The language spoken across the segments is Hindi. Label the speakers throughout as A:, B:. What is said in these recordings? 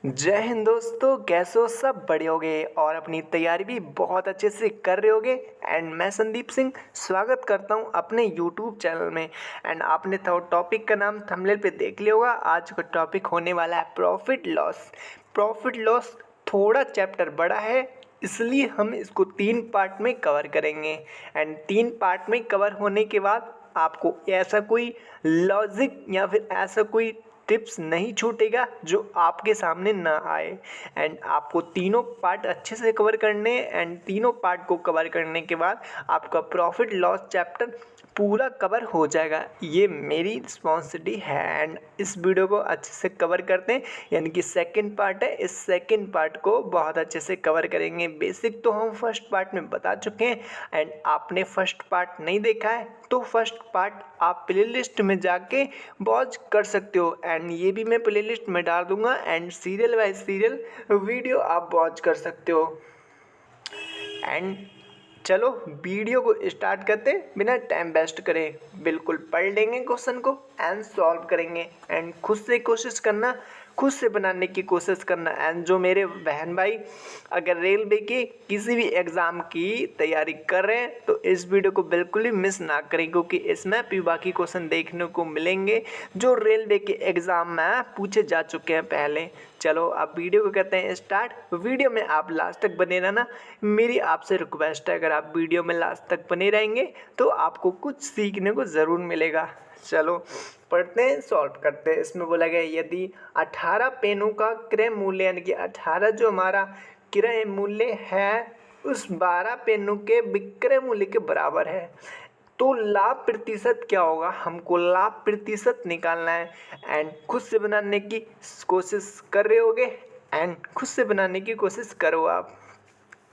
A: जय हिंद दोस्तों, कैसे हो? सब बढ़िया होगे और अपनी तैयारी भी बहुत अच्छे से कर रहे होगे। एंड मैं संदीप सिंह स्वागत करता हूं अपने यूट्यूब चैनल में। एंड आपने तो टॉपिक का नाम थंबनेल पे देख लिया होगा। आज का टॉपिक होने वाला है प्रॉफिट लॉस। प्रॉफिट लॉस थोड़ा चैप्टर बड़ा है, इसलिए हम इसको 3 पार्ट में कवर करेंगे। एंड 3 पार्ट में कवर होने के बाद आपको ऐसा कोई लॉजिक या फिर ऐसा कोई टिप्स नहीं छूटेगा जो आपके सामने ना आए। एंड आपको तीनों पार्ट अच्छे से कवर करने। एंड तीनों पार्ट को कवर करने के बाद आपका प्रॉफिट लॉस चैप्टर पूरा कवर हो जाएगा। ये मेरी रिस्पॉन्सिबिलिटी है। एंड इस वीडियो को अच्छे से कवर करते हैं, यानी कि सेकंड पार्ट है। इस सेकंड पार्ट को बहुत अच्छे से कवर करेंगे। बेसिक तो हम फर्स्ट पार्ट में बता चुके हैं। एंड आपने फर्स्ट पार्ट नहीं देखा है तो फर्स्ट पार्ट आप प्लेलिस्ट में जाके वॉच कर सकते हो। एंड ये भी मैं प्लेलिस्ट में डाल दूंगा। And serial bye serial video आप वॉच कर सकते हो। एंड चलो वीडियो को स्टार्ट करते बिना टाइम वेस्ट करे। बिल्कुल पढ़ लेंगे क्वेश्चन को एंड सॉल्व करेंगे। एंड खुद से कोशिश करना, खुद से बनाने की कोशिश करना। एंड जो मेरे बहन भाई अगर रेलवे के किसी भी एग्ज़ाम की तैयारी कर रहे हैं तो इस वीडियो को बिल्कुल ही मिस ना करें, क्योंकि इसमें भी बाकी क्वेश्चन देखने को मिलेंगे जो रेलवे के एग्ज़ाम में पूछे जा चुके हैं पहले। चलो अब वीडियो को करते हैं स्टार्ट। वीडियो में आप लास्ट तक बने रहना, मेरी आपसे रिक्वेस्ट है। अगर आप वीडियो में लास्ट तक बने रहेंगे तो आपको कुछ सीखने को ज़रूर मिलेगा। चलो पढ़ते हैं, सॉल्व करते हैं। इसमें बोला गया यदि 18 पेनों का क्रय मूल्य, यानी कि 18 जो हमारा क्रय मूल्य है उस 12 पेनों के विक्रय मूल्य के बराबर है तो लाभ प्रतिशत क्या होगा। हमको लाभ प्रतिशत निकालना है। एंड खुद से बनाने की कोशिश कर रहे होगे। एंड खुद से बनाने की कोशिश करो आप।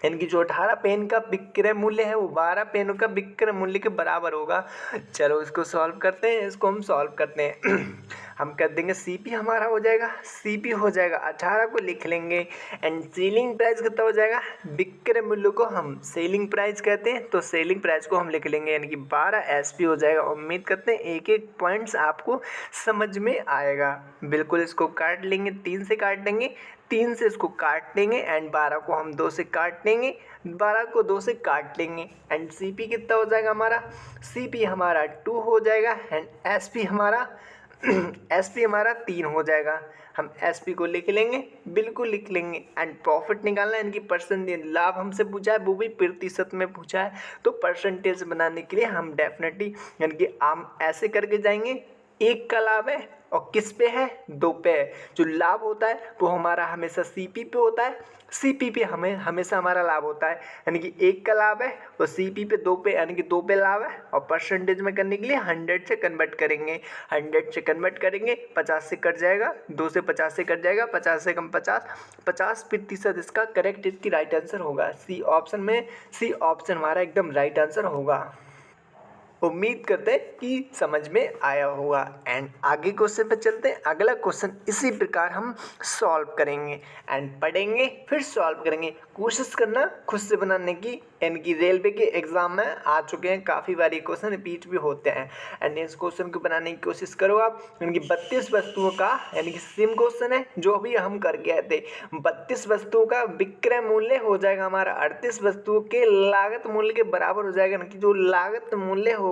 A: इनकी जो 18 पेन का विक्रय मूल्य है वो 12 पेनों का विक्रय मूल्य के बराबर होगा। चलो इसको सॉल्व करते हैं। इसको हम सॉल्व करते हैं हम कर देंगे सीपी हमारा हो जाएगा, सीपी हो जाएगा 18 को लिख लेंगे। एंड सेलिंग प्राइस कितना हो जाएगा, विक्रय मूल्य को हम सेलिंग प्राइस कहते हैं तो सेलिंग प्राइस को हम लिख लेंगे, यानी कि 12 एसपी हो जाएगा। उम्मीद करते हैं एक एक पॉइंट्स आपको समझ में आएगा। बिल्कुल इसको काट लेंगे, 3 से काट लेंगे, 3 से इसको काट लेंगे। एंड 12 को हम 2 से काट लेंगे, 12 को 2 से काट लेंगे। एंड सीपी कितना हो जाएगा हमारा, सीपी हमारा 2 हो जाएगा। एंड एसपी हमारा एसपी हमारा 3 हो जाएगा। हम एसपी को लिख लेंगे, बिल्कुल लिख लेंगे। एंड प्रॉफिट निकालना है, इनकी परसेंटेज। लाभ हमसे पूछा है वो भी प्रतिशत में पूछा है तो परसेंटेज बनाने के लिए हम डेफिनेटली यानी कि हम ऐसे करके जाएंगे। एक का लाभ है और किस पे है, 2 पे है। जो लाभ होता है वो हमारा हमेशा सीपी पे होता है, सीपी पे हमें हमेशा हमारा लाभ होता है। यानी कि 1 का लाभ है और सीपी पे 2 पे, यानी कि 2 पे लाभ है। और परसेंटेज में करने के लिए 100 से कन्वर्ट करेंगे। 100 से कन्वर्ट करेंगे, 50 से कट जाएगा, 2 से 50 से कट जाएगा, 50 से कम 50, 50% इसका करेक्ट, इसकी राइट आंसर होगा। सी ऑप्शन में, सी ऑप्शन हमारा एकदम राइट आंसर होगा। उम्मीद करते हैं कि समझ में आया होगा। एंड आगे क्वेश्चन पे चलते हैं। अगला क्वेश्चन इसी प्रकार हम सॉल्व करेंगे एंड पढ़ेंगे फिर सॉल्व करेंगे। कोशिश करना खुद से बनाने की। इनकी रेलवे के एग्जाम में आ चुके हैं काफ़ी बार ये क्वेश्चन रिपीट भी होते हैं। एंड इस क्वेश्चन को बनाने की कोशिश करो आप। इनकी 32 वस्तुओं का, यानी कि सेम क्वेश्चन है जो भी हम कर गए थे। 32 वस्तुओं का विक्रय मूल्य हो जाएगा हमारा 38 वस्तुओं के लागत मूल्य के बराबर हो जाएगा। कि जो लागत मूल्य होगा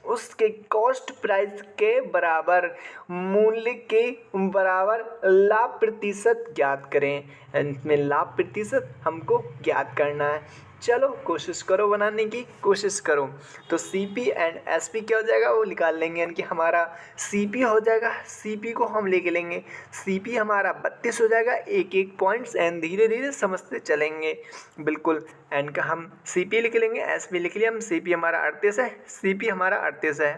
A: उसके कॉस्ट प्राइस के बराबर, मूल्य के बराबर लाभ प्रतिशत ज्ञात करें। इसमें लाभ प्रतिशत हमको ज्ञात करना है। चलो कोशिश करो, बनाने की कोशिश करो। तो सीपी एंड एसपी क्या हो जाएगा वो निकाल लेंगे। यानी कि हमारा सीपी हो जाएगा, सीपी को हम लेके लेंगे, सीपी हमारा 32 हो जाएगा। एक एक पॉइंट्स एंड धीरे धीरे समझते चलेंगे। बिल्कुल एंड का हम सीपी लिख लेंगे, एसपी लिख लिया हम। सीपी हमारा 38 है, सीपी हमारा 38 है,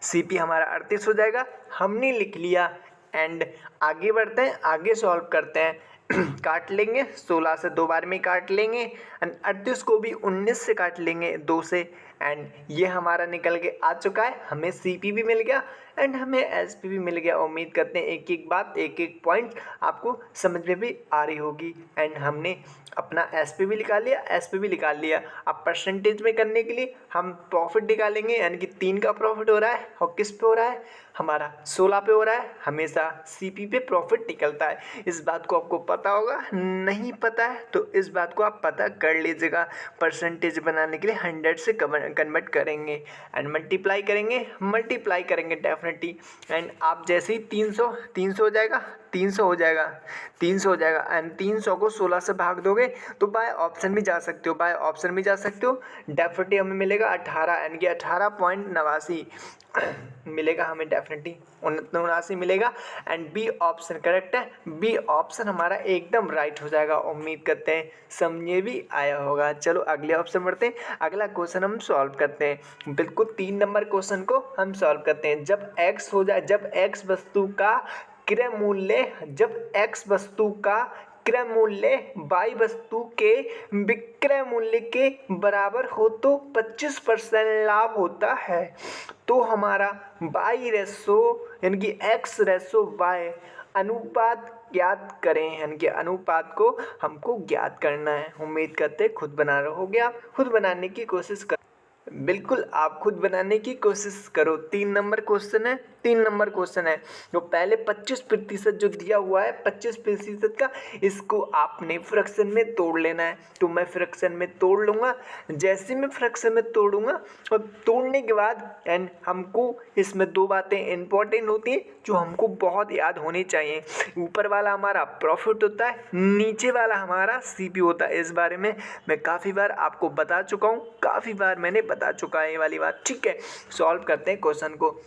A: सीपी हमारा 38 हो जाएगा, हमने लिख लिया। एंड आगे बढ़ते हैं, आगे सॉल्व करते हैं। काट लेंगे, 16 से 2 बार में काट लेंगे। एंड 38 को भी 19 से काट लेंगे 2 से। एंड ये हमारा निकल के आ चुका है। हमें सीपी भी मिल गया एंड हमें एसपी भी मिल गया। उम्मीद करते हैं एक एक बात, एक एक पॉइंट आपको समझ में भी आ रही होगी। एंड हमने अपना एसपी भी निकाल लिया, एसपी भी निकाल लिया। अब परसेंटेज में करने के लिए हम प्रॉफिट निकालेंगे, यानी कि 3 का प्रॉफिट हो रहा है और किस पे हो रहा है, हमारा 16 पे हो रहा है। हमेशा सीपी पे प्रॉफिट निकलता है, इस बात को आपको पता होगा। नहीं पता है तो इस बात को आप पता कर लीजिएगा। परसेंटेज बनाने के लिए 100 से कन्वर्ट करेंगे एंड मल्टीप्लाई करेंगे डेफिनेटली। एंड आप जैसे ही 300 हो जाएगा, 300 हो जाएगा, 300 हो जाएगा एंड 300 को 16 से भाग दोगे तो बाय ऑप्शन भी जा सकते हो, डेफिनेटली हमें मिलेगा 18, यानी कि 18.89 मिलेगा हमें, डेफिनेटली 79 मिलेगा। एंड बी ऑप्शन करेक्ट है, बी ऑप्शन हमारा एकदम राइट हो जाएगा। उम्मीद करते हैं समझे भी आया होगा। चलो अगले ऑप्शन बढ़ते हैं, अगला क्वेश्चन हम सॉल्व करते हैं। बिल्कुल 3 नंबर क्वेश्चन को हम सॉल्व करते हैं। जब x वस्तु का क्रय मूल्य y वस्तु के विक्रय मूल्य के बराबर हो तो 25% लाभ होता है। तो हमारा y रेशो यानी कि x रेशो y अनुपात ज्ञात करें, यानी कि अनुपात को हमको ज्ञात करना है। उम्मीद करते हैं खुद बना रहे होगे, आप खुद बनाने की कोशिश कर, बिल्कुल आप खुद बनाने की कोशिश करो। 3 नंबर क्वेश्चन है जो पहले 25% जो दिया हुआ है 25% का, इसको आपने फ्रैक्शन में तोड़ लेना है। तो मैं फ्रैक्शन में तोड़ लूँगा। जैसे मैं फ्रैक्शन में तोड़ूंगा और तोड़ने के बाद एंड हमको इसमें 2 बातें इंपॉर्टेंट होती हैं जो हमको बहुत याद होनी चाहिए। ऊपर वाला हमारा प्रॉफिट होता है, नीचे वाला हमारा सीपी होता है। इस बारे में मैं काफ़ी बार आपको बता चुका हूँ, काफ़ी बार मैंने बता चुका है ये वाली बात। ठीक है, सॉल्व करते हैं क्वेश्चन को।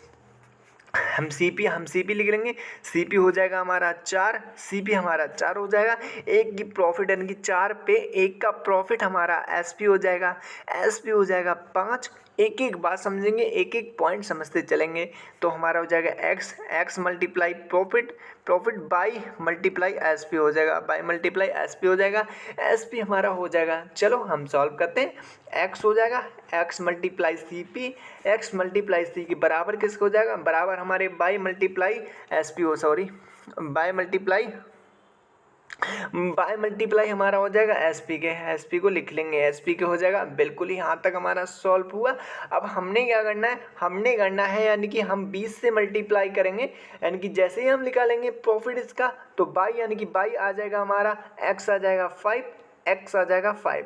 A: हम सीपी लिख लेंगे। सीपी हो जाएगा हमारा 4, सीपी हमारा 4 हो जाएगा। एक की प्रॉफिट यानी कि 4 पे 1 का प्रॉफिट हमारा एसपी हो जाएगा, एसपी हो जाएगा 5। एक एक बात समझेंगे, एक एक पॉइंट समझते चलेंगे। तो हमारा हो जाएगा x multiply profit by multiply SP हो जाएगा, बाई मल्टीप्लाई एसपी हो जाएगा, एसपी हमारा हो जाएगा। चलो हम सॉल्व करते हैं। एक्स हो जाएगा x multiply C P, x multiply C के बराबर किसको हो जाएगा, बराबर हमारे बाई मल्टीप्लाई एसपी हो, सॉरी बाय मल्टीप्लाई हमारा हो जाएगा एसपी के, एसपी को लिख लेंगे, एसपी के हो जाएगा। बिल्कुल यहाँ तक हमारा सॉल्व हुआ। अब हमने क्या करना है, यानी कि हम 20 से मल्टीप्लाई करेंगे, यानी कि जैसे ही हम निकालेंगे प्रॉफिट इसका तो बाई, यानी कि बाई आ जाएगा हमारा एक्स आ जाएगा 5, एक्स आ जाएगा 5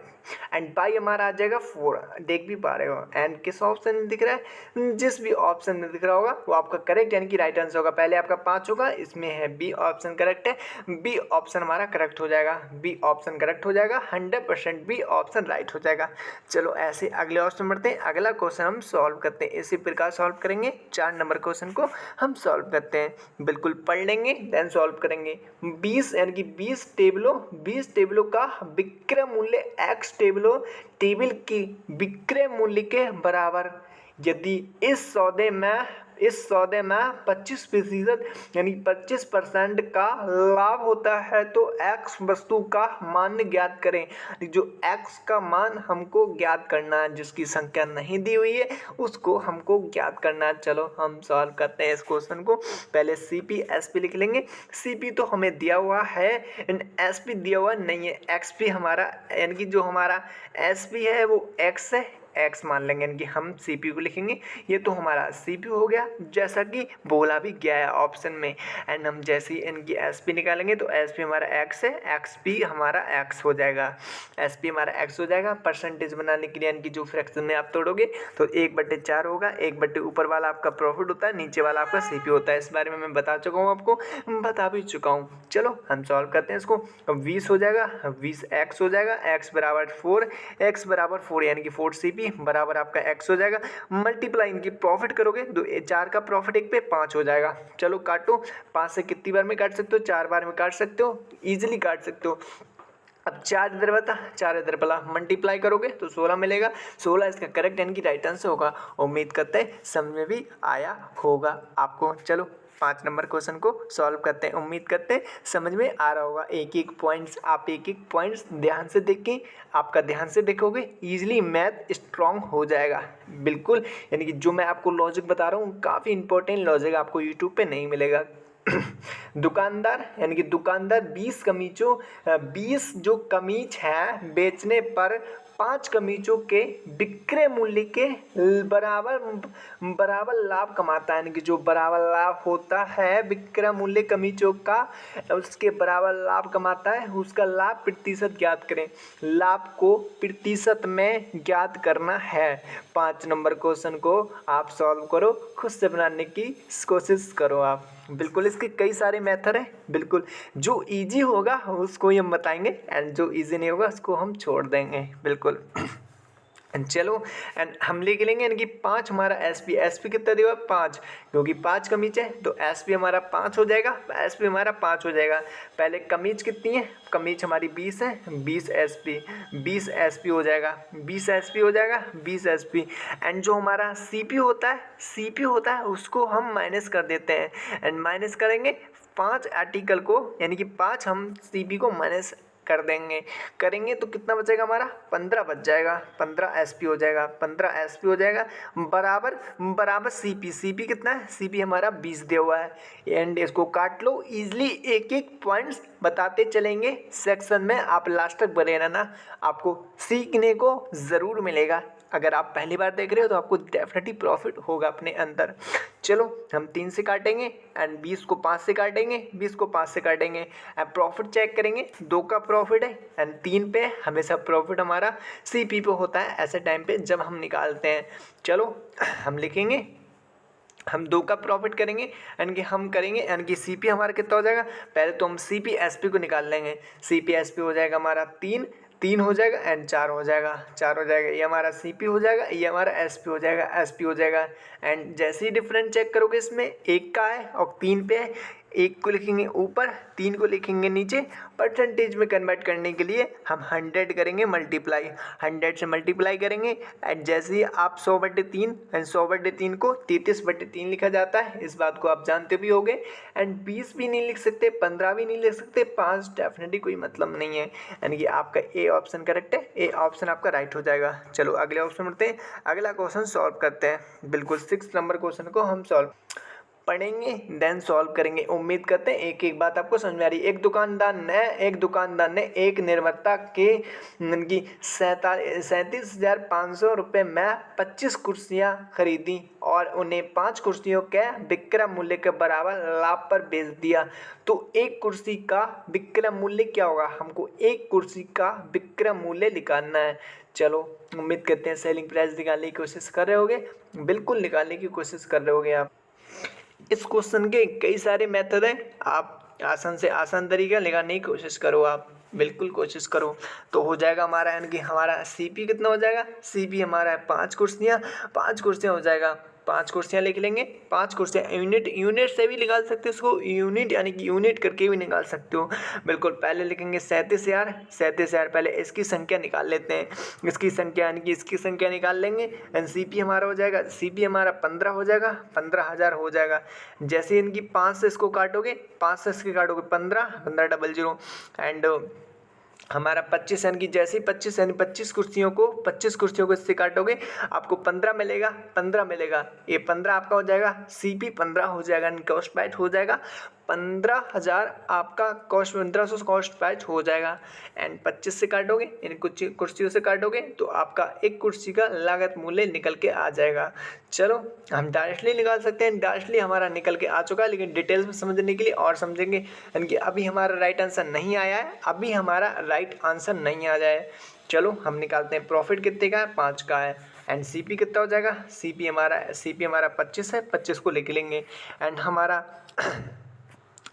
A: एंड बाई हमारा आ जाएगा 4। देख भी पा रहे हो एंड किस ऑप्शन में दिख रहा है, जिस भी ऑप्शन में दिख रहा होगा वो आपका करेक्ट यानी कि राइट आंसर होगा। पहले आपका 5 होगा, इसमें है बी ऑप्शन करेक्ट है, बी ऑप्शन हमारा करेक्ट हो जाएगा, बी ऑप्शन करेक्ट हो जाएगा, 100% बी ऑप्शन राइट हो जाएगा। चलो ऐसे अगले ऑप्शन बढ़ते हैं। अगला क्वेश्चन हम सॉल्व करते हैं, इसी प्रकार सॉल्व करेंगे। 4 नंबर क्वेश्चन को हम सॉल्व करते हैं, बिल्कुल पढ़ लेंगे देन सॉल्व करेंगे। 20 यानी कि 20 टेबलों का विक्रय मूल्य एक्स टेबल की विक्रय मूल्य के बराबर यदि इस सौदे में 25% यानी 25% का लाभ होता है तो एक्स वस्तु का मान ज्ञात करें। जो एक्स का मान हमको ज्ञात करना है, जिसकी संख्या नहीं दी हुई है उसको हमको ज्ञात करना है। चलो हम सॉल्व करते हैं इस क्वेश्चन को। पहले सीपी एसपी लिख लेंगे। सीपी तो हमें दिया हुआ है एंड एसपी दिया हुआ नहीं है। एक्सपी हमारा यानी कि जो हमारा एसपी है वो एक्स है, एक्स मान लेंगे, यानी कि हम सीपी को लिखेंगे। ये तो हमारा सीपी हो गया जैसा कि बोला भी गया है ऑप्शन में। एंड हम जैसे ही इनकी एसपी निकालेंगे तो एसपी हमारा एक्स है, एक्सपी हमारा एक्स हो जाएगा, एसपी हमारा एक्स हो जाएगा। परसेंटेज बनाने के लिए यानी कि जो फ्रैक्शन में आप तोड़ोगे तो 1/4 होगा, 1/, ऊपर वाला आपका प्रॉफिट होता है, नीचे वाला आपका सीपी होता है। इस बारे में मैं बता चुका हूँ, आपको बता भी चुका हूँ। चलो हम सॉल्व करते हैं इसको। 20 हो जाएगा, 20 एक्स हो जाएगा, एक्स बराबर 4, एक्स बराबर 4 यानी कि 4 सीपी बराबर आपका एक्स हो जाएगा। मल्टीप्लाई इनकी प्रॉफिट करोगे तो 4 का प्रॉफिट 1 पे 5 हो जाएगा। चलो काटो, 5 से कितनी बार में काट सकते हो, 4 बार में काट सकते हो, इजीली काट सकते हो। अब 4 इधर बता, 4 इधर बला, मल्टीप्लाई करोगे तो 16 मिलेगा। 16 इसका करेक्ट यानी कि राइट आंसर होगा। उम्मीद करते हैं समझ में भी आया होगा आपको। चलो 5 नंबर क्वेश्चन को सॉल्व करते हैं। उम्मीद करते हैं समझ में आ रहा होगा। एक एक पॉइंट्स ध्यान से देखें, आपका ध्यान से देखोगे ईजिली मैथ स्ट्रॉन्ग हो जाएगा। बिल्कुल यानी कि जो मैं आपको लॉजिक बता रहा हूँ काफ़ी इंपॉर्टेंट लॉजिक आपको यूट्यूब पे नहीं मिलेगा। दुकानदार यानी कि दुकानदार 20 जो कमीज है बेचने पर 5 कमीजों के विक्रय मूल्य के बराबर बराबर लाभ कमाता है। यानी कि जो बराबर लाभ होता है विक्रय मूल्य कमीजों का, उसके बराबर लाभ कमाता है, उसका लाभ प्रतिशत ज्ञात करें। लाभ को प्रतिशत में ज्ञात करना है। 5 नंबर क्वेश्चन को आप सॉल्व करो, खुद से बनाने की कोशिश करो आप। बिल्कुल इसके कई सारे मेथड हैं। बिल्कुल जो इजी होगा उसको ही हम बताएंगे एंड जो इजी नहीं होगा उसको हम छोड़ देंगे। बिल्कुल चलो एंड हम लिख लेंगे यानी कि 5 हमारा एसपी कितना देगा 5, क्योंकि 5 कमीज है तो एसपी हमारा 5 हो जाएगा, एसपी हमारा 5 हो जाएगा। पहले कमीज कितनी है, कमीज हमारी 20 है, 20 एसपी हो जाएगा, 20 एसपी हो जाएगा, 20 एसपी। एंड जो हमारा सीपी होता है उसको हम माइनस कर देते हैं एंड माइनस करेंगे 5 आर्टिकल को, यानी कि 5 हम सीपी को माइनस करेंगे तो कितना बचेगा हमारा 15 बच जाएगा, 15 एसपी हो जाएगा बराबर सीपी कितना है, सीपी हमारा 20 दिया हुआ है। एंड इसको काट लो इजली, एक एक पॉइंट्स बताते चलेंगे सेक्शन में, आप लास्ट तक बने रहना, आपको सीखने को ज़रूर मिलेगा। अगर आप पहली बार देख रहे हो तो आपको डेफिनेटली प्रॉफिट होगा अपने अंदर। चलो हम 3 से काटेंगे एंड 20 को 5 से काटेंगे, 20 को 5 से काटेंगे एंड प्रॉफिट चेक करेंगे। 2 का प्रॉफिट है एंड 3 पे हमेशा प्रॉफिट हमारा सीपी पे होता है ऐसे टाइम पे जब हम निकालते हैं। चलो हम लिखेंगे, हम 2 का प्रॉफिट करेंगे यानी कि हम करेंगे यानी कि सीपी हमारा कितना हो जाएगा, पहले तो हम सीपी एसपी को निकाल लेंगे। सीपी एसपी हो जाएगा हमारा 3 हो जाएगा एंड 4 हो जाएगा, ये हमारा सीपी हो जाएगा, ये हमारा एसपी हो जाएगा। एंड जैसे ही डिफरेंस चेक करोगे इसमें 1 का है और 3 पे है, 1 को लिखेंगे ऊपर, 3 को लिखेंगे नीचे। परसेंटेज में कन्वर्ट करने के लिए हम 100 करेंगे मल्टीप्लाई, 100 से मल्टीप्लाई करेंगे एंड जैसे ही आप 100/3 एंड 100/3 को 33/3 लिखा जाता है, इस बात को आप जानते भी होंगे। एंड 20 भी नहीं लिख सकते, 15 भी नहीं लिख सकते, 5 डेफिनेटली कोई मतलब नहीं है, यानी कि आपका ए ऑप्शन करेक्ट है, ए ऑप्शन आपका राइट हो जाएगा। चलो अगले ऑप्शन बढ़ते हैं, अगला क्वेश्चन सॉल्व करते हैं। बिल्कुल 6 नंबर क्वेश्चन को हम सॉल्व पढ़ेंगे देन सॉल्व करेंगे। उम्मीद करते हैं एक एक बात आपको समझ में आ रही है। एक दुकानदार ने एक निर्माता के 37,500 रुपये में 25 कुर्सियाँ खरीदी और उन्हें 5 कुर्सियों के विक्रय मूल्य के बराबर लाभ पर बेच दिया। तो एक कुर्सी का विक्रय मूल्य क्या होगा, हमको एक कुर्सी का विक्रय मूल्य निकालना है। चलो उम्मीद करते हैं सेलिंग प्राइस निकालने की कोशिश कर रहे होगे, बिल्कुल निकालने की कोशिश कर रहे होगे आप। इस क्वेश्चन के कई सारे मेथड हैं, आप आसान से आसान तरीका निकालने की कोशिश करो, आप बिल्कुल कोशिश करो तो हो जाएगा हमारा, यानी कि हमारा सीपी कितना हो जाएगा, सीपी हमारा है 5 कुर्सियाँ हो जाएगा, 5 कुर्सियाँ लिख लेंगे। 5 कुर्सियाँ यूनिट से भी निकाल सकते हो इसको, यूनिट यानी कि यूनिट करके भी निकाल सकते हो। बिल्कुल पहले लिखेंगे 37,000 पहले इसकी संख्या निकाल लेते हैं, इसकी संख्या यानी कि इसकी संख्या निकाल लेंगे एंड सीपी हमारा हो जाएगा, सीपी हमारा 15 हो जाएगा, 15,000 हो जाएगा। जैसे इनकी 5 से इसको काटोगे, 5 से इसके काटोगे 15 एंड हमारा 25 यानी कि जैसे ही 25 कुर्सियों को इससे काटोगे आपको 15 मिलेगा। ये 15 आपका हो जाएगा, सीपी 15 हो जाएगा, कॉस्ट प्राइस हो जाएगा 15,000 आपका कॉस्ट, 1500 कॉस्ट प्राइस हो जाएगा। एंड 25 से काटोगे यानी कुछ कुर्सियों से काटोगे तो आपका एक कुर्सी का लागत मूल्य निकल के आ जाएगा। चलो हम डायरेक्टली निकाल सकते हैं, डायरेक्टली हमारा निकल के आ चुका है, लेकिन डिटेल्स में समझने के लिए और समझेंगे, यानी कि अभी हमारा राइट आंसर नहीं आया है, अभी हमारा राइट आंसर नहीं आ जाए। चलो हम निकालते हैं, प्रॉफिट कितने का है, 5 का है एंड सीपी कितना हो जाएगा, सीपी हमारा 25 है, 25 को लिख लेंगे एंड हमारा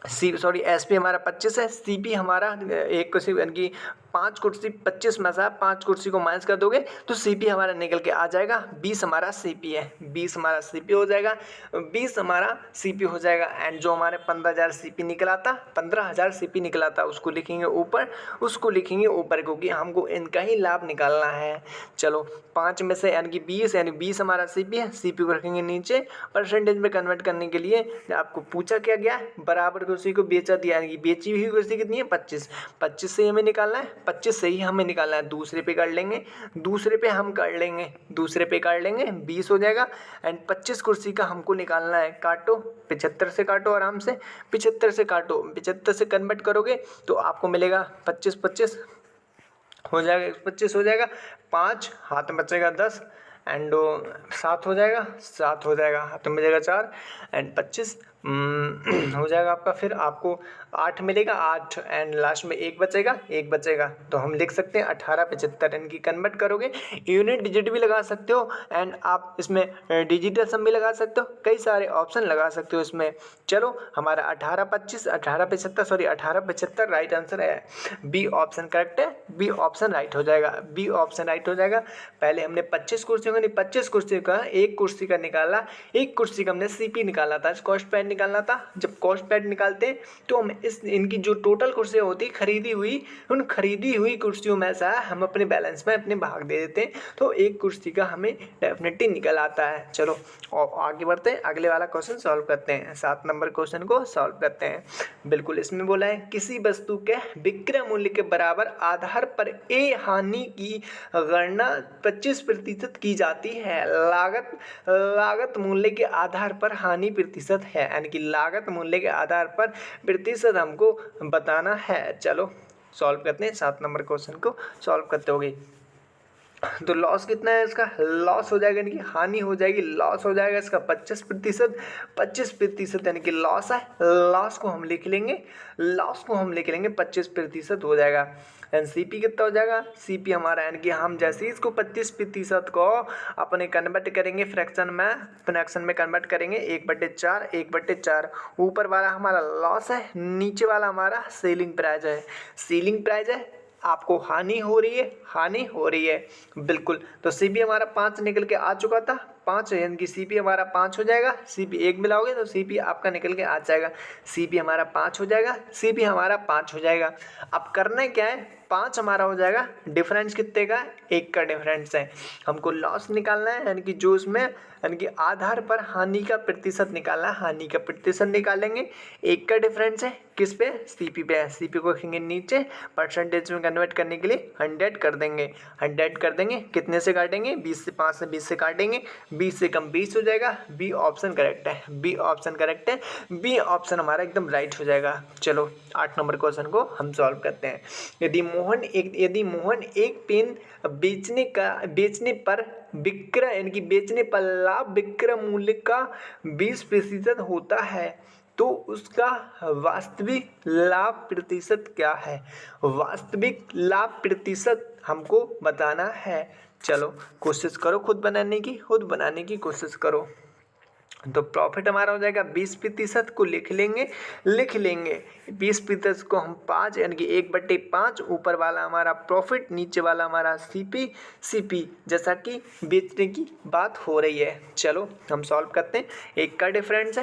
A: एसपी हमारा 25 है, सीपी हमारा एक कुर्सी यानी कि 5 कुर्सी 25 में से 5 कुर्सी को माइनस कर दोगे तो सीपी हमारा निकल के आ जाएगा 20 हमारा सीपी है, 20 हमारा सीपी हो जाएगा, 20 हमारा सीपी हो जाएगा। एंड जो हमारे 15,000 सीपी निकला था, 15,000 सीपी निकला था उसको लिखेंगे ऊपर क्योंकि हमको इनका ही लाभ निकालना है। चलो 5 में से यानी कि 20 हमारा सीपी है, सीपी को रखेंगे नीचे। परसेंटेज में कन्वर्ट करने के लिए आपको पूछा क्या गया, बराबर कुर्सी को बेचा दिया, यानी कि बेची हुई कुर्सी कितनी है 25 से हमें निकालना है 25 से ही हमें निकालना है, दूसरे पे कर लेंगे, दूसरे पे हम कर लेंगे, दूसरे पे कर लेंगे 20 हो जाएगा। एंड 25 कुर्सी का हमको निकालना है, काटो 75 से काटो आराम से, 75 से काटो, 75 से कन्वर्ट करोगे तो आपको मिलेगा 25 25 हो जाएगा, 25 हो जाएगा, 5 हाथ में बचेगा 10 एंड 7 हो जाएगा, 7 हो जाएगा, हाथ में बचेगा 4 एंड 25 हो जाएगा आपका। फिर आपको 8 मिलेगा, 8 एंड लास्ट में 1 बचेगा, 1 बचेगा तो हम लिख सकते हैं 1875। इनकी कन्वर्ट करोगे, यूनिट डिजिट भी लगा सकते हो एंड आप इसमें डिजिटल सम भी लगा सकते हो, कई सारे ऑप्शन लगा सकते हो इसमें। चलो हमारा 1875 राइट आंसर है, बी ऑप्शन करेक्ट है, बी ऑप्शन राइट हो जाएगा, बी ऑप्शन राइट हो जाएगा। पहले हमने 25 कुर्सियों का नहीं, 25 कुर्सी का एक कुर्सी का निकाला, एक कुर्सी का हमने सीपी निकाला था, कॉस्ट प्राइस निकालना था। जब कॉस्ट प्राइस निकालते हैं तो हम इनकी जो टोटल कुर्सियाँ होती खरीदी हुई, उन खरीदी हुई कुर्सियों में से हम अपने बैलेंस में अपने भाग दे देते हैं, तो एक कुर्सी का हमें डेफिनेटली निकल आता है। चलो और आगे बढ़ते हैं, अगले वाला क्वेश्चन सॉल्व करते हैं, 7 नंबर क्वेश्चन को सॉल्व करते हैं। बिल्कुल इसमें बोला है किसी वस्तु के विक्रय मूल्य के बराबर आधार पर ए हानि की गणना 25% की जाती है। लागत मूल्य के आधार पर हानि प्रतिशत है, यानी कि लागत मूल्य के आधार पर प्रतिशत हमको बताना है। चलो सॉल्व करते हैं, 7 नंबर क्वेश्चन को सॉल्व करते होगे। तो लॉस कितना है इसका, लॉस हो जाएगा यानी कि हानि हो जाएगी, लॉस हो जाएगा इसका 25%, 25% यानी कि लॉस है, लॉस को हम लिख लेंगे, लॉस को हम लिख लेंगे 25% हो जाएगा। एंड सीपी कितना हो जाएगा, सीपी हमारा यानी कि हम जैसे ही इसको 25% को अपने कन्वर्ट करेंगे फ्रैक्शन में कन्वर्ट करेंगे 1/4, 1/4 ऊपर वाला हमारा लॉस है, नीचे वाला हमारा सेलिंग प्राइस है, सेलिंग प्राइस है, आपको हानि हो रही है, बिल्कुल। तो सीपी हमारा 5 निकल के आ चुका था, 5 यानी कि सीपी हमारा 5 हो जाएगा, सीपी 1 मिलाओगे तो सीपी आपका निकल के आ जाएगा, सीपी हमारा 5 हो जाएगा, सीपी हमारा 5 हो जाएगा। अब करना है क्या है, 5 हमारा हो जाएगा, डिफरेंस कितने का, 1 का डिफरेंस है, हमको लॉस निकालना है, यानी कि जो इसमें यानी कि आधार पर हानि का प्रतिशत निकालना है, हानि का प्रतिशत निकालेंगे, 1 का डिफरेंस है किस पे, सीपी पे है, सीपी को रखेंगे नीचे, परसेंटेज में कन्वर्ट करने के लिए 100 कर देंगे, 100 कर देंगे, कितने से काटेंगे, 20 से 5 से 20 से काटेंगे, 20 से कम 20 हो जाएगा, बी ऑप्शन करेक्ट है, बी ऑप्शन करेक्ट है, बी ऑप्शन हमारा एकदम राइट हो जाएगा। चलो 8 नंबर क्वेश्चन को हम सॉल्व करते हैं। यदि मोहन एक पेन बेचने पर विक्रय यानी कि बेचने पर लाभ विक्रय मूल्य का 20% होता है तो उसका वास्तविक लाभ प्रतिशत क्या है, वास्तविक लाभ प्रतिशत हमको बताना है। चलो कोशिश करो खुद बनाने की कोशिश करो। तो प्रॉफिट हमारा हो जाएगा 20% को लिख लेंगे 20% को हम 5 यानी कि 1/5, ऊपर वाला हमारा प्रॉफिट, नीचे वाला हमारा सीपी जैसा कि बेचने की बात हो रही है। चलो हम सॉल्व करते हैं, 1 का डिफरेंस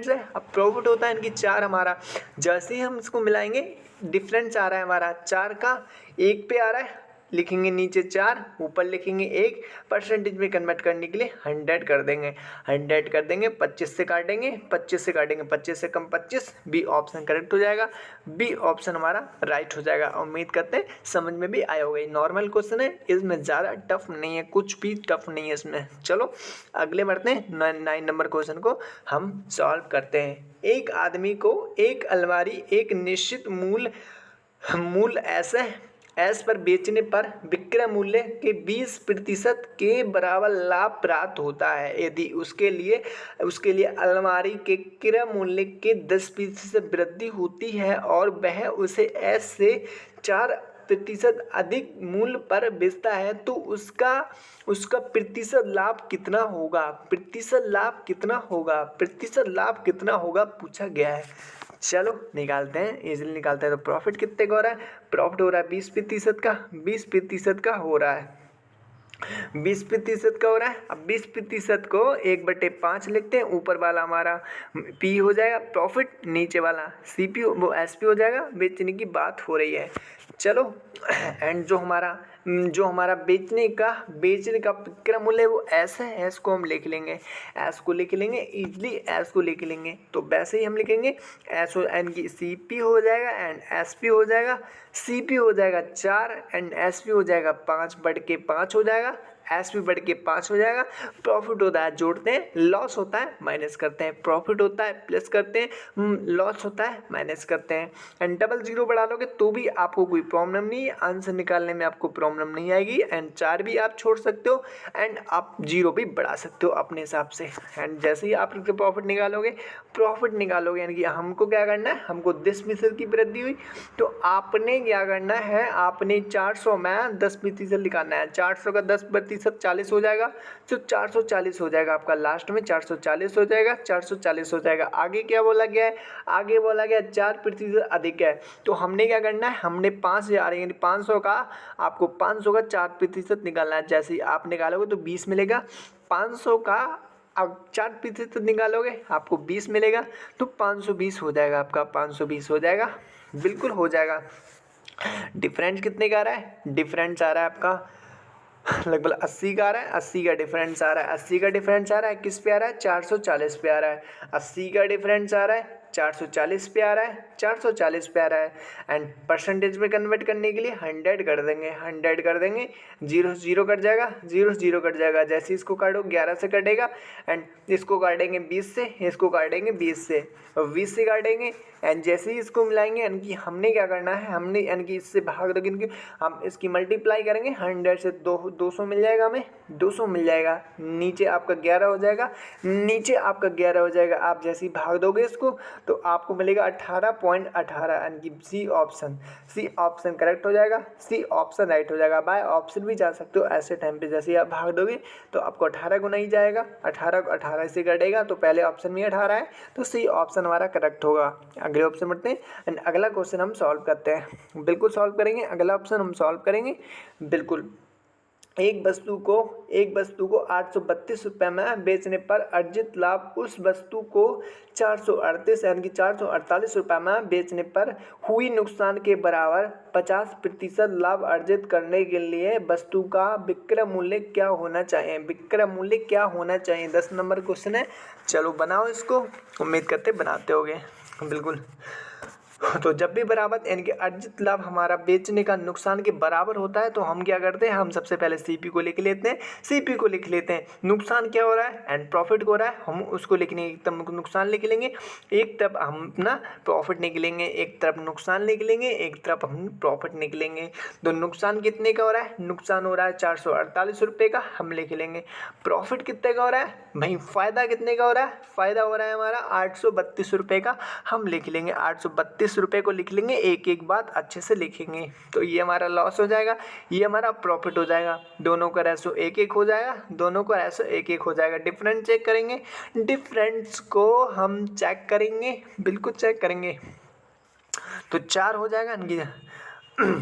A: है, अब प्रॉफिट होता है इनकी 4 हमारा, जैसे ही हम इसको मिलाएंगे डिफरेंस आ रहा है हमारा 4 का 1 पे आ रहा है, लिखेंगे नीचे 4, ऊपर लिखेंगे 1, परसेंटेज में कन्वर्ट करने के लिए 100 कर देंगे, 25 से काटेंगे 25 से कम 25, बी ऑप्शन करेक्ट हो जाएगा, बी ऑप्शन हमारा राइट हो जाएगा। उम्मीद करते हैं समझ में भी आया होगा, नॉर्मल क्वेश्चन है, इसमें ज़्यादा टफ नहीं है, कुछ भी टफ नहीं है इसमें। चलो अगले बढ़ते हैं, 9 नंबर क्वेश्चन को हम सॉल्व करते हैं। एक आदमी को एक अलमारी एक निश्चित मूल एस पर बेचने पर विक्रय मूल्य के 20% के बराबर लाभ प्राप्त होता है यदि उसके लिए अलमारी के क्रय मूल्य के 10% वृद्धि होती है और वह उसे एस से 4% अधिक मूल्य पर बेचता है तो उसका प्रतिशत लाभ कितना होगा, प्रतिशत लाभ कितना होगा पूछा गया है। चलो निकालते हैं, इजीली निकालते हैं। तो प्रॉफिट कितने का हो रहा है, प्रॉफिट हो रहा है 20% का, 20% का हो रहा है, 20% का हो रहा है। अब 20% को 1/5 लिखते हैं, ऊपर वाला हमारा पी हो जाएगा प्रॉफिट, नीचे वाला सीपी वो एसपी हो जाएगा, बेचने की बात हो रही है। चलो एंड जो हमारा जो हमारा बेचने का विक्रय मूल्य है वो एस है, एस को हम लिख लेंगे, एस को लिख लेंगे इजली, एस को लिख लेंगे। तो वैसे ही हम लिखेंगे एस एन की सी पी हो जाएगा एंड एस पी हो जाएगा, सी पी हो जाएगा 4 एंड एस पी हो जाएगा 5 बढ़ के 5 हो जाएगा, एस पी बढ़ के 5 हो जाएगा। प्रॉफिट होता है जोड़ते हैं, लॉस होता है माइनस करते हैं, प्रॉफिट होता है प्लस करते हैं, लॉस होता है माइनस करते हैं। एंड डबल जीरो बढ़ा लोगे तो भी आपको कोई प्रॉब्लम नहीं है, आंसर निकालने में आपको प्रॉब्लम नहीं आएगी। एंड 4 भी आप छोड़ सकते हो एंड आप जीरो भी बढ़ा सकते हो अपने हिसाब से। एंड जैसे ही आप प्रॉफिट निकालोगे यानी कि हमको क्या करना है, हमको 10% की वृद्धि हुई तो आपने क्या करना है, आपने 400 में 10% निकालना है। 400 का 10% 40 हो जाएगा, तो 440 हो जाएगा आपका, लास्ट में 440 हो जाएगा, 440 हो जाएगा। आगे क्या बोला गया है, आगे बोला गया 4% अधिक है, तो हमने क्या करना है, हमने 5000 यानी 500 का, आपको 500 का 4% निकालना है। जैसे ही आप निकालोगे तो 20 मिलेगा, 500 का अब 4% निकालोगे आपको 20 मिलेगा, तो 520 हो जाएगा आपका, 520 हो जाएगा, बिल्कुल हो जाएगा। डिफरेंस कितने का आ रहा है, डिफरेंस आ रहा है आपका लगभग 80 का आ रहा है, 80 का डिफरेंस आ रहा है, 80 का डिफरेंस आ रहा है, किस पे आ रहा है, 440 पे आ रहा है। 80 का डिफरेंस आ रहा है, 440 पे आ रहा है, 440 पे आ रहा है। एंड परसेंटेज में कन्वर्ट करने के लिए 100 कर देंगे, 100 कर देंगे, जीरो जीरो कट जाएगा, जीरो जीरो कट जाएगा। जैसे इसको काटो 11 से कटेगा एंड इसको काटेंगे 20 से, इसको काटेंगे 20 से और 20 से काटेंगे एंड जैसे ही इसको मिलाएंगे यानी कि हमने क्या करना है, हमने यानी कि इससे भाग दो, क्योंकि हम इसकी मल्टीप्लाई करेंगे 100 से, 200 मिल जाएगा, हमें 200 मिल जाएगा। नीचे आपका 11 हो जाएगा, नीचे आपका 11 हो जाएगा। आप जैसे ही भाग दोगे इसको तो आपको मिलेगा 18.18 यानी कि सी ऑप्शन करेक्ट हो जाएगा, सी ऑप्शन राइट हो जाएगा। बाय ऑप्शन भी जा सकते हो ऐसे टाइम पे, जैसे ही आप भाग दोगे तो आपको 18 गुना ही जाएगा, 18 से कटेगा तो पहले ऑप्शन में 18 है, तो सी ऑप्शन हमारा करेक्ट होगा। अगले ऑप्शन बढ़ते हैं एंड अगला क्वेश्चन हम सॉल्व करते हैं, बिल्कुल सॉल्व करेंगे। अगला ऑप्शन हम सॉल्व करेंगे बिल्कुल। एक वस्तु को 832 रुपये में बेचने पर अर्जित लाभ उस वस्तु को 438 यानी कि 448 रुपये में बेचने पर हुई नुकसान के बराबर 50% लाभ अर्जित करने के लिए वस्तु का विक्रय मूल्य क्या होना चाहिए, विक्रय मूल्य क्या होना चाहिए। 10 नंबर क्वेश्चन है, चलो बनाओ इसको, उम्मीद करते बनाते होगे बिल्कुल। तो जब भी बराबर यानी कि अर्जित लाभ हमारा बेचने का नुकसान के बराबर होता है तो हम क्या करते हैं, हम सबसे पहले सीपी को लिख लेते हैं, सीपी को लिख लेते हैं। नुकसान क्या हो रहा है एंड प्रॉफिट हो रहा है, हम उसको लिखने एक तरफ नुकसान लिख लेंगे, एक तरफ हम अपना प्रॉफिट निकलेंगे, एक तरफ नुकसान निकलेंगे, एक तरफ हम प्रॉफिट निकलेंगे। तो नुकसान कितने का हो रहा है, नुकसान हो रहा है 448 रुपये का, हम लिख लेंगे। प्रॉफिट कितने का हो रहा है भाई, फ़ायदा कितने का हो रहा है, फ़ायदा हो रहा है हमारा 832 रुपये का, हम लिख लेंगे 832 रुपये को लिख लेंगे, एक एक बात अच्छे से लिखेंगे। तो ये हमारा लॉस हो जाएगा, ये हमारा प्रॉफिट हो जाएगा, दोनों का रेशो एक एक हो जाएगा, दोनों का रेशो एक एक हो जाएगा। डिफरेंस चेक करेंगे, डिफरेंस को हम चेक करेंगे, बिल्कुल चेक करेंगे। तो 4 हो जाएगा इनकी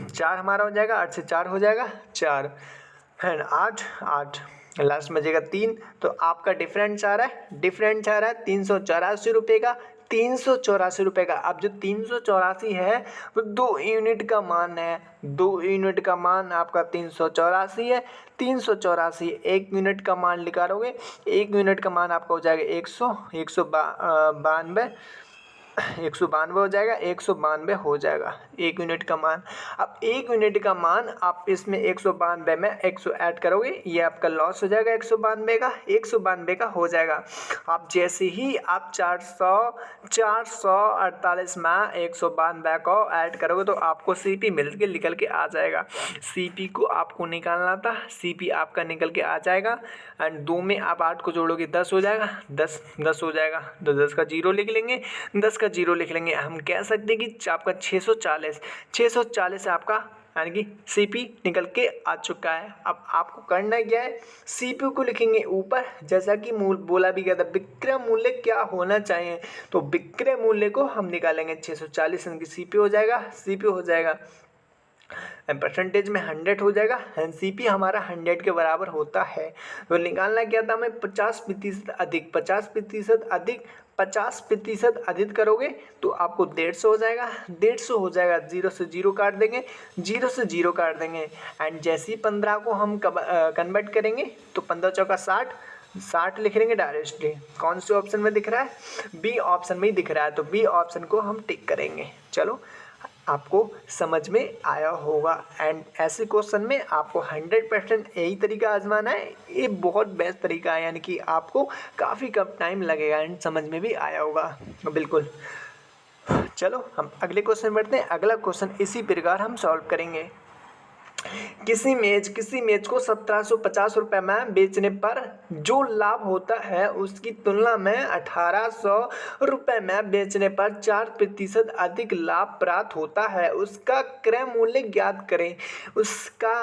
A: 4 हमारा हो जाएगा, 8 से 4 हो जाएगा 4 है, 8 लास्ट में बचेगा 3। तो आपका डिफरेंस आ रहा है 384 रुपये का, 384 रुपये का। अब जो 384 है वो 2 यूनिट का मान है, 2 यूनिट का मान आपका 384 है। 384 1 यूनिट का मान निकालोगे, 1 यूनिट का मान आपका हो जाएगा 192 हो जाएगा, 192 हो जाएगा 1 यूनिट का मान। अब 1 यूनिट का मान आप इसमें 192 में 100 ऐड करोगे, ये आपका लॉस हो जाएगा 192 का हो जाएगा। आप जैसे ही आप 448 में 192 को ऐड करोगे तो आपको सीपी मिल के निकल के आ जाएगा। सीपी को आपको निकालना था, सीपी आपका निकल के आ जाएगा एंड 2 में आप 8 को जोड़ोगे 10 हो जाएगा, 10 हो जाएगा तो 10 का जीरो लिख लेंगे, 10 का जीरो लिख लेंगे। हम कह सकते हैं कि आपका 640 आपका यानी कि सीपी निकल के आ चुका है। अब आपको करना क्या है, सीपी को लिखेंगे ऊपर, जैसा कि बोला भी गया था विक्रय मूल्य क्या होना चाहिए, तो विक्रय मूल्य को हम निकालेंगे 640 यानी कि सीपी हो जाएगा परसेंटेज में 100 हो जाएगा एंड सीपी हमारा 100 के बराबर होता है। तो निकालना क्या था हमें 50% अधिक, 50% अधिक, 50% अधिक करोगे तो आपको 150 हो जाएगा, 150 हो जाएगा, 0 से 0 काट देंगे, 0 से 0 काट देंगे एंड जैसे ही 15 को हम कन्वर्ट करेंगे तो 15 चौका 60, 60 लिख लेंगे डायरेक्टली। कौन से ऑप्शन में दिख रहा है? बी ऑप्शन में ही दिख रहा है, तो बी ऑप्शन को हम टिक करेंगे। चलो आपको समझ में आया होगा एंड ऐसे क्वेश्चन में आपको 100% यही तरीका आजमाना है। ये बहुत बेस्ट तरीका है, यानी कि आपको काफ़ी कम टाइम लगेगा एंड समझ में भी आया होगा बिल्कुल। चलो हम अगले क्वेश्चन बढ़ते हैं। अगला क्वेश्चन इसी प्रकार हम सॉल्व करेंगे। किसी मेज को 1750 रुपये में बेचने पर जो लाभ होता है उसकी तुलना में 1800 रुपये में बेचने पर 4% अधिक लाभ प्राप्त होता है। उसका क्रय मूल्य ज्ञात करें। उसका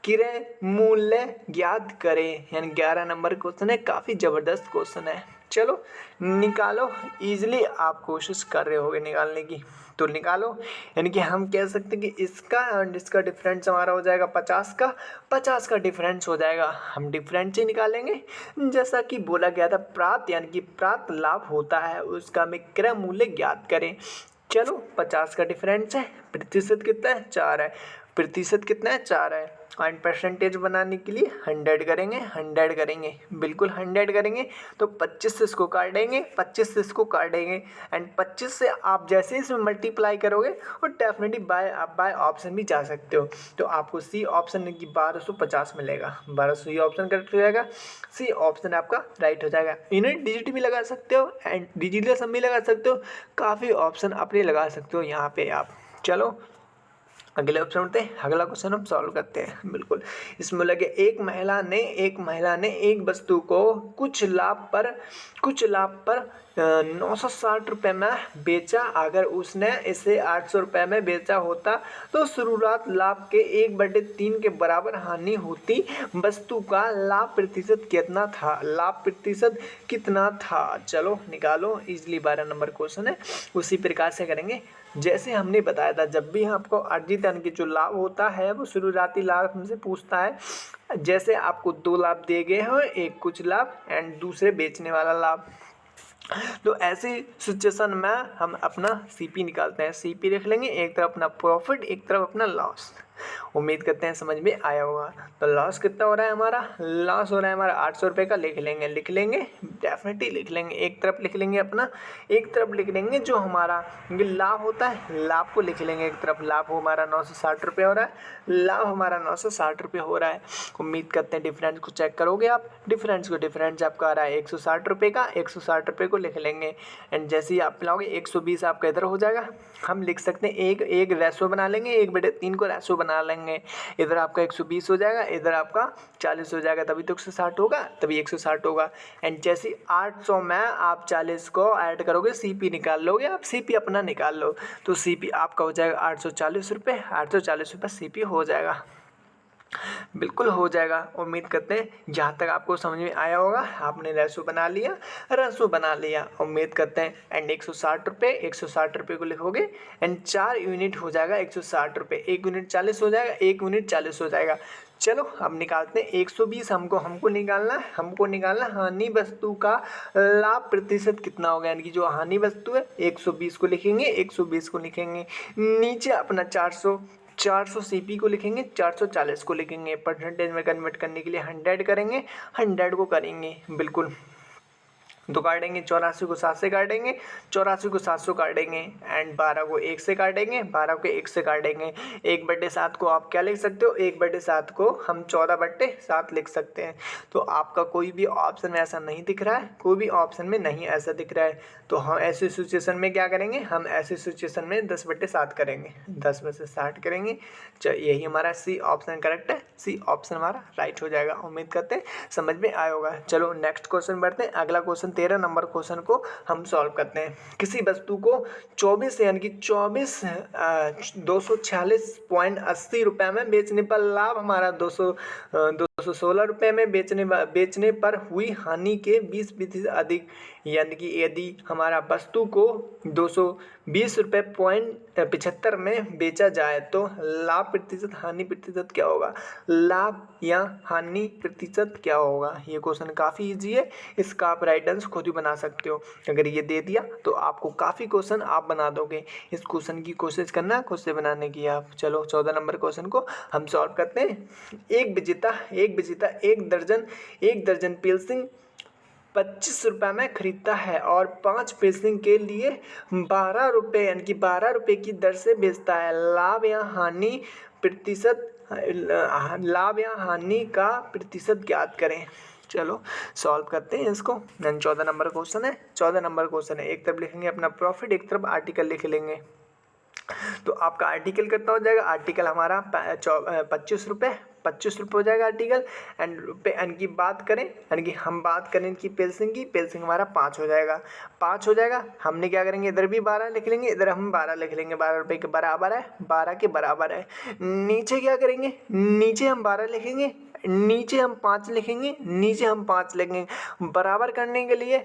A: क्रय मूल्य ज्ञात करें, यानी 11 नंबर क्वेश्चन है। काफ़ी ज़बरदस्त क्वेश्चन है। चलो निकालो, इजीली आप कोशिश कर रहे होगे निकालने की, तो निकालो। यानी कि हम कह सकते हैं कि इसका एंड इसका डिफरेंस हमारा हो जाएगा 50 का डिफरेंस हो जाएगा। हम डिफरेंस ही निकालेंगे। जैसा कि बोला गया था, प्राप्त यानी कि प्राप्त लाभ होता है उसका हमें क्रय मूल्य ज्ञात करें। चलो 50 का डिफरेंस है, प्रतिशत कितना है? 4 है। प्रतिशत कितना है? 4 है। एंड परसेंटेज बनाने के लिए 100 करेंगे, 100 करेंगे, बिल्कुल 100 करेंगे। तो 25 से इसको काटेंगे, 25 से इसको काटेंगे एंड 25 से आप जैसे इसमें मल्टीप्लाई करोगे और डेफिनेटली बाय ऑप्शन भी जा सकते हो। तो आपको सी ऑप्शन की 1250 मिलेगा। 1200 ये ऑप्शन करेक्ट हो जाएगा। सी ऑप्शन आपका राइट हो जाएगा। यूनिट डिजिट भी लगा सकते हो एंड डिजिटल सम भी लगा सकते हो। काफ़ी ऑप्शन अपने लगा सकते हो यहाँ पे आप। चलो अगले ऑप्शन उठते हैं। अगला क्वेश्चन हम सॉल्व करते हैं बिल्कुल। इसमें लगे एक महिला ने एक वस्तु को कुछ लाभ पर 960 रुपये में बेचा। अगर उसने इसे 800 रुपये में बेचा होता तो शुरुआत लाभ के 1/3 के बराबर हानि होती। वस्तु का लाभ प्रतिशत कितना था? लाभ प्रतिशत कितना था? चलो निकालो, इजली 12 नंबर क्वेश्चन है। उसी प्रकार से करेंगे जैसे हमने बताया था। जब भी आपको अर्जित यानी कि जो लाभ होता है वो शुरुआती लाभ हमसे पूछता है। जैसे आपको 2 लाभ दिए गए हैं, एक कुछ लाभ एंड दूसरे बेचने वाला लाभ। तो ऐसी सिचुएशन में हम अपना सीपी निकालते हैं। सीपी लिख लेंगे, एक तरफ अपना प्रॉफिट, एक तरफ अपना लॉस। उम्मीद करते हैं समझ में आया होगा। तो लॉस कितना हो रहा है हमारा? लॉस हो रहा है हमारा 800 रुपये का। लिख लेंगे डेफिनेटली लिख लेंगे। एक तरफ लिख लेंगे अपना, एक तरफ लिख लेंगे जो हमारा लाभ होता है, लाभ को लिख लेंगे एक तरफ। लाभ हमारा 960 रुपये हो रहा है। लाभ हमारा 960 रुपये हो रहा है। उम्मीद करते हैं डिफरेंस को चेक करोगे आप। डिफरेंस आपका आ रहा है 160 रुपये का। 160 रुपये को लिख लेंगे एंड जैसे ही आप मिलाओगे 120 आपका इधर हो जाएगा। हम लिख सकते हैं एक रेशो बना लेंगे, 1/3 को रेशो बना लेंगे। इधर आपका 120 हो जाएगा, इधर आपका 40 हो जाएगा, तभी तो 160 होगा, तभी 160 होगा। एंड जैसे 800 में आप 40 को ऐड करोगे, सीपी निकाल लोगे आप। सीपी अपना निकाल लो तो सीपी आपका हो जाएगा 840 रुपये। 840 रुपये सीपी हो जाएगा, बिल्कुल हो जाएगा। उम्मीद करते हैं जहाँ तक आपको समझ में आया होगा। आपने रेशो बना लिया। उम्मीद करते हैं एंड 160 रुपये को लिखोगे एंड 4 यूनिट हो जाएगा 160 रुपये। 1 यूनिट 40 हो जाएगा, 1 यूनिट 40 हो जाएगा। चलो अब निकालते हैं 120। हमको निकालना हानि वस्तु का लाभ प्रतिशत कितना होगा, यानी कि जो हानि वस्तु है 120 को लिखेंगे। नीचे अपना 400 सीपी को लिखेंगे, 440 को लिखेंगे। परसेंटेज में कन्वर्ट करने के लिए 100 करेंगे, 100 को करेंगे बिल्कुल। तो काटेंगे 84 को 7 से काटेंगे, 84 को 700 काटेंगे एंड 12 को 1 से काटेंगे, 12 को 1 से काटेंगे। 1/7 को आप क्या लिख सकते हो? 1/7 को हम 14/7 लिख सकते हैं। तो आपका कोई भी ऑप्शन में ऐसा नहीं दिख रहा है, कोई भी ऑप्शन में नहीं ऐसा दिख रहा है। तो हम ऐसी सिचुएशन में क्या करेंगे? हम ऐसी सिचुएशन में 10/7 करेंगे, 10/60 करेंगे। यही हमारा सी ऑप्शन करेक्ट है। सी ऑप्शन हमारा राइट हो जाएगा। उम्मीद करते हैं समझ में आया होगा। चलो नेक्स्ट क्वेश्चन बढ़ते हैं। अगला क्वेश्चन 13 नंबर क्वेश्चन को हम सॉल्व करते हैं। किसी वस्तु को 24 यानी कि 246.80 रुपये में बेचने पर लाभ हमारा 200 ₹216 में बेचने पर हुई हानि के 20% अधिक, यानी कि यदि हमारा वस्तु को ₹220.75 में बेचा जाए तो लाभ प्रतिशत हानि प्रतिशत क्या होगा? लाभ या हानि प्रतिशत क्या होगा? ये क्वेश्चन काफ़ी इजी है, इसका आप राइट आंसर खुद ही बना सकते हो। अगर ये दे दिया तो आपको काफ़ी क्वेश्चन आप बना दोगे। इस क्वेश्चन की कोशिश करना खुद से बनाने की आप। चलो 14 नंबर क्वेश्चन को हम सॉल्व करते हैं। एक विजेता एक दर्जन पेंसिल ₹25 में खरीदता है और 5 पेंसिल के लिए ₹12 यानी कि ₹12 की दर से बेचता है। लाभ या हानि का प्रतिशत ज्ञात करें। चलो सॉल्व करते हैं इसको। 14 नंबर क्वेश्चन है। एक तरफ लिखेंगे अपना प्रॉफिट, एक तरफ आर्टिकल लिख लेंगे। तो आपका आर्टिकल कितना हो जाएगा? आर्टिकल हमारा ₹25 हो जाएगा आर्टिकल। एंड रुपये एन की बात करें, यानी कि हम बात करें इनकी पेंसिल हमारा 5 हो जाएगा। हमने क्या करेंगे, इधर भी 12 लिख लेंगे, इधर हम 12 लिख लेंगे। ₹12 के बराबर है, 12 के बराबर है। नीचे क्या करेंगे, नीचे हम 12 लिखेंगे, नीचे हम 5 लिखेंगे। बराबर करने के लिए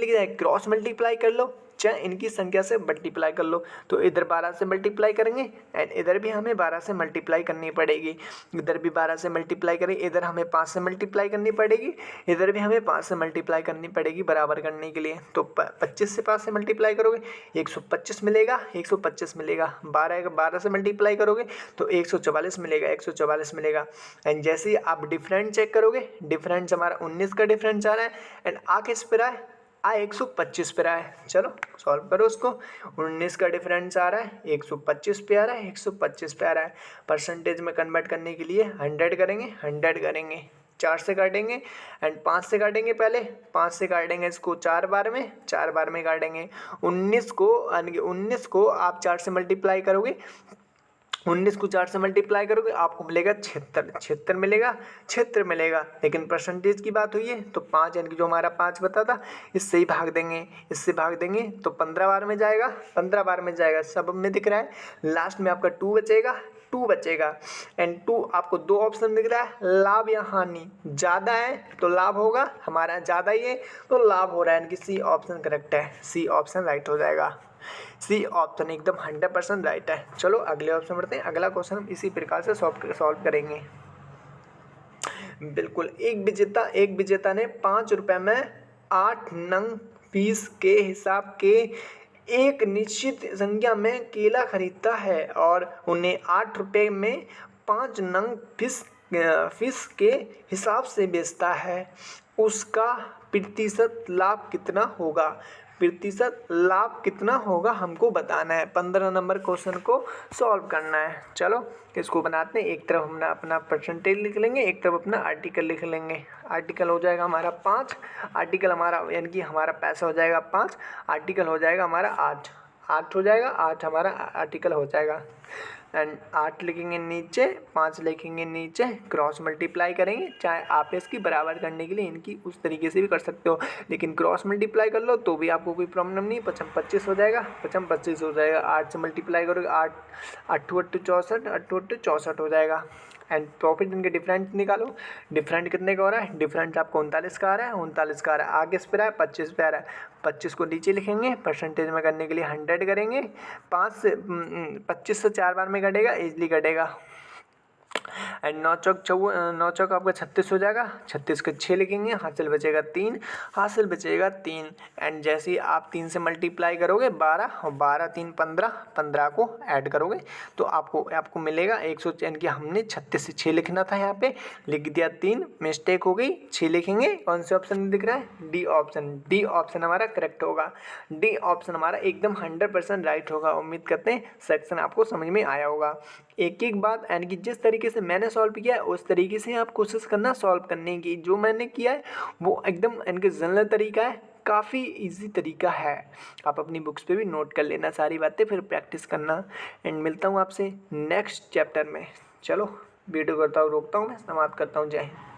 A: चाहे क्रॉस मल्टीप्लाई कर लो, चाहे इनकी संख्या से मल्टीप्लाई कर लो। तो इधर 12 से मल्टीप्लाई करेंगे एंड इधर भी हमें 12 से मल्टीप्लाई करनी पड़ेगी। इधर भी 12 से मल्टीप्लाई करेंगे, इधर हमें 5 से मल्टीप्लाई करनी पड़ेगी, इधर भी हमें 5 से मल्टीप्लाई करनी पड़ेगी बराबर करने के लिए। तो 25 से 5 से मल्टीप्लाई करोगे 125 मिलेगा। 12 से मल्टीप्लाई करोगे तो 144 मिलेगा। एंड जैसे ही आप डिफरेंट चेक करोगे, डिफरेंस हमारा 19 का डिफरेंस आ रहा है एंड आ किस पे रहा है, 125 पे रहा है। चलो सॉल्व करो उसको। 19 का डिफरेंस आ रहा है, 125 पे आ रहा है। परसेंटेज में कन्वर्ट करने के लिए 100 करेंगे। 4 से काटेंगे एंड 5 से काटेंगे। पहले 5 से काटेंगे इसको 4 बार में काटेंगे। 19 को आप 4 से मल्टीप्लाई करोगे, 19 को 4 से मल्टीप्लाई करोगे आपको मिलेगा 76 मिलेगा। लेकिन परसेंटेज की बात हुई है तो 5 यानी कि जो हमारा 5 बता था इससे ही भाग देंगे तो 15 बार में जाएगा। सब में दिख रहा है। लास्ट में आपका 2 बचेगा एंड 2 आपको 2 ऑप्शन दिख रहा है, लाभ या हानि। ज़्यादा है तो लाभ होगा, हमारा ज़्यादा ही है तो लाभ हो रहा है, यानी कि सी ऑप्शन करेक्ट है। सी ऑप्शन राइट हो जाएगा। सी ऑप्शन एकदम 100% राइट है। चलो अगले ऑप्शन बढ़ते हैं। अगला क्वेश्चन हम इसी प्रकार से सॉल्व करेंगे। बिल्कुल, एक विजेता ने ₹5 में 8 नंग फीस के हिसाब के एक निश्चित संख्या में केला खरीदता है और उन्हें ₹8 में 5 नंग फीस के हिसाब से बेचता है। उसका प्रतिशत लाभ कितना होगा हमको बताना है। 15 नंबर क्वेश्चन को सॉल्व करना है। चलो इसको बनाते हैं। एक तरफ हम अपना परसेंटेज लिख लेंगे, एक तरफ अपना आर्टिकल लिख लेंगे। आर्टिकल हो जाएगा हमारा 5, आर्टिकल हमारा यानी कि हमारा पैसा हो जाएगा 5, आर्टिकल हो जाएगा हमारा 8 हो जाएगा। 8 हमारा आर्टिकल हो जाएगा एंड 8 लिखेंगे नीचे, 5 लिखेंगे नीचे, क्रॉस मल्टीप्लाई करेंगे। चाहे आप इसकी बराबर करने के लिए इनकी उस तरीके से भी कर सकते हो, लेकिन क्रॉस मल्टीप्लाई कर लो तो भी आपको कोई प्रॉब्लम नहीं। 25 हो जाएगा। 8 से मल्टीप्लाई करोगे 8 8 64 हो जाएगा। एंड प्रॉफिट इनके डिफरेंट निकालो। डिफरेंट कितने का हो रहा है, डिफरेंट आपको 39 का आ रहा है। आगे इस पे रहा है 25 पे आ रहा है। 25 को नीचे लिखेंगे, परसेंटेज में करने के लिए 100 करेंगे। 25 से 4 बार में कटेगा, ईजिली कटेगा। एंड 9 चौक आपका 36 हो जाएगा। 36 के 6 लिखेंगे, हासिल बचेगा 3। एंड जैसे ही आप 3 से मल्टीप्लाई करोगे 12 और 12 3 15 को ऐड करोगे तो आपको मिलेगा 100। यानी कि हमने 36 से 6 लिखना था, यहाँ पे लिख दिया 3, मिस्टेक हो गई। 6 लिखेंगे। कौन से ऑप्शन में दिख रहा है, डी ऑप्शन हमारा करेक्ट होगा। डी ऑप्शन हमारा एकदम 100% राइट होगा। उम्मीद करते हैं सेक्शन आपको समझ में आया होगा। एक बात, यानी कि जिस तरीके से मैंने सॉल्व किया है उस तरीके से आप कोशिश करना सॉल्व करने की। जो मैंने किया है वो एकदम इनके जनरल तरीका है, काफ़ी इजी तरीका है। आप अपनी बुक्स पे भी नोट कर लेना सारी बातें, फिर प्रैक्टिस करना। एंड मिलता हूँ आपसे नेक्स्ट चैप्टर में। चलो वीडियो रोकता हूँ मैं, समाप्त करता हूँ। जय हिंद।